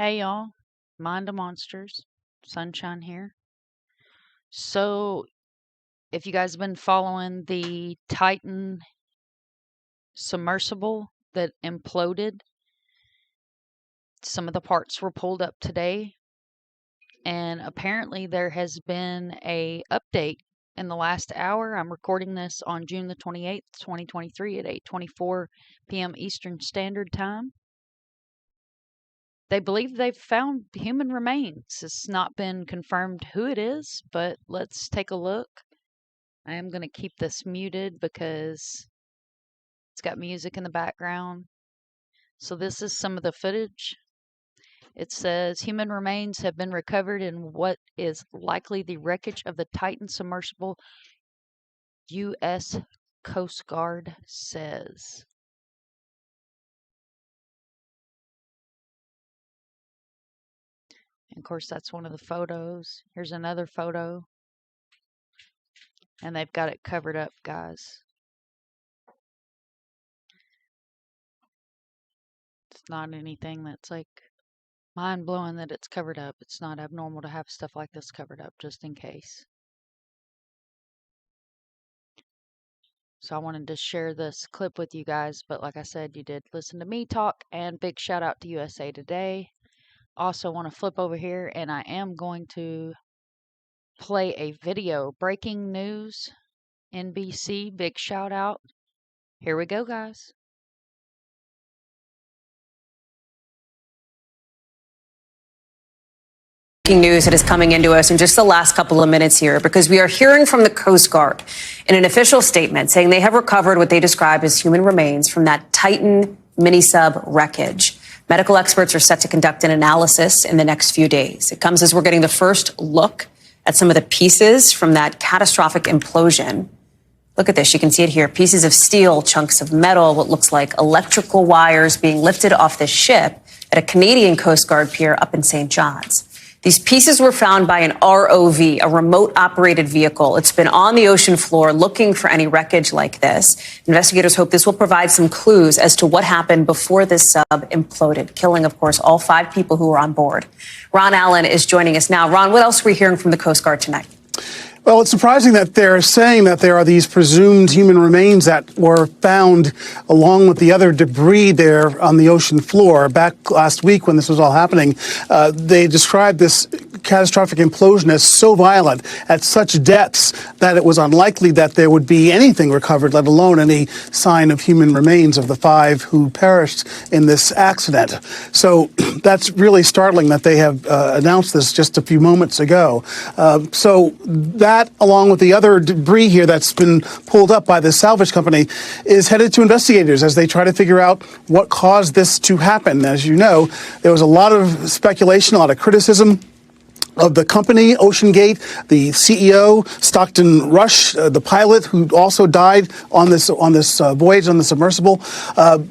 Hey y'all, Mind the Monsters, Sunshine here. So, if you guys have been following the Titan submersible that imploded, some of the parts were pulled up today, and apparently there has been a update in the last hour. I'm recording this on June the 28th, 2023 at 8:24 p.m. Eastern Standard Time. They believe they've found human remains. It's not been confirmed who it is, but let's take a look. I am going to keep this muted because it's got music in the background. So this is some of the footage. It says human remains have been recovered in what is likely the wreckage of the Titan submersible, U.S. Coast Guard says. And of course, that's one of the photos. Here's another photo. And they've got it covered up, guys. It's not anything that's like mind-blowing that it's covered up. It's not abnormal to have stuff like this covered up, just in case. So I wanted to share this clip with you guys, but like I said, you did listen to me talk, and big shout out to USA Today. Also want to flip over here, and I am going to play a video. Breaking news, NBC, big shout out. Here we go, guys. News that is coming into us in just the last couple of minutes here, because we are hearing from the Coast Guard in an official statement saying they have recovered what they describe as human remains from that Titan mini-sub wreckage. Medical experts are set to conduct an analysis in the next few days. It comes as we're getting the first look at some of the pieces from that catastrophic implosion. Look at this. You can see it here. Pieces of steel, chunks of metal, what looks like electrical wires being lifted off the ship at a Canadian Coast Guard pier up in St. John's. These pieces were found by an ROV, a remote-operated vehicle. It's been on the ocean floor looking for any wreckage like this. Investigators hope this will provide some clues as to what happened before this sub imploded, killing, of course, all 5 people who were on board. Ron Allen is joining us now. Ron, what else are we hearing from the Coast Guard tonight? Well, it's surprising that they're saying that there are these presumed human remains that were found along with the other debris there on the ocean floor. Back last week when this was all happening, they described this catastrophic implosion as so violent at such depths that it was unlikely that there would be anything recovered, let alone any sign of human remains of the 5 who perished in this accident. So that's really startling that they have announced this just a few moments ago. So that, along with the other debris here that's been pulled up by the salvage company, is headed to investigators as they try to figure out what caused this to happen. As you know, there was a lot of speculation, a lot of criticism of the company, OceanGate, the CEO, Stockton Rush, the pilot, who also died on this voyage on the submersible,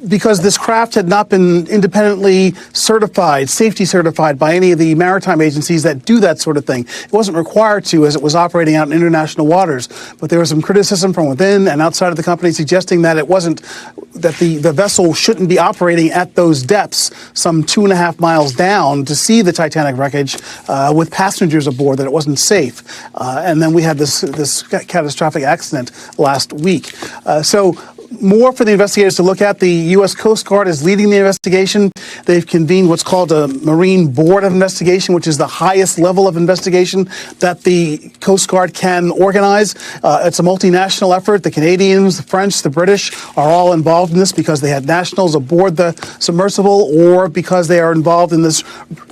because this craft had not been independently certified, safety certified by any of the maritime agencies that do that sort of thing. It wasn't required to, as it was operating out in international waters. But there was some criticism from within and outside of the company suggesting that it wasn't, that the vessel shouldn't be operating at those depths, some 2.5 miles down, to see the Titanic wreckage with passengers aboard, that it wasn't safe. And then we had this catastrophic accident last week. So more for the investigators to look at. The U.S. Coast Guard is leading the investigation. They've convened what's called a Marine Board of Investigation, which is the highest level of investigation that the Coast Guard can organize. It's a multinational effort. The Canadians, the French, the British are all involved in this because they had nationals aboard the submersible, or because they are involved in this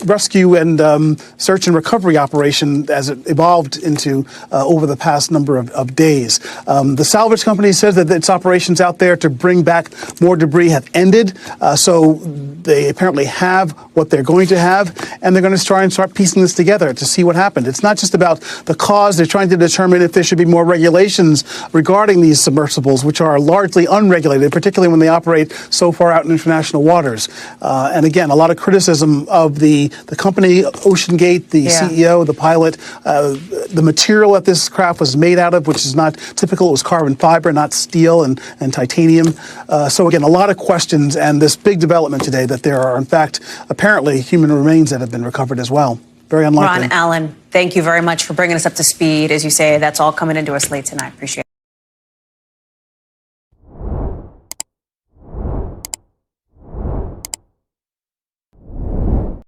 rescue and search and recovery operation as it evolved into over the past number of days. The salvage company says that its operations out there to bring back more debris have ended. So they apparently have what they're going to have, and they're going to try and start piecing this together to see what happened. It's not just about the cause. They're trying to determine if there should be more regulations regarding these submersibles, which are largely unregulated, particularly when they operate so far out in international waters. And again, a lot of criticism of the company, OceanGate, the CEO, the pilot, the material that this craft was made out of, which is not typical. It was carbon fiber, not steel and titanium. So again, a lot of questions, and this big development today that there are, in fact, apparently human remains that have been recovered as well. Very unlikely. Ron Allen, thank you very much for bringing us up to speed. As you say, that's all coming into us late tonight. Appreciate it.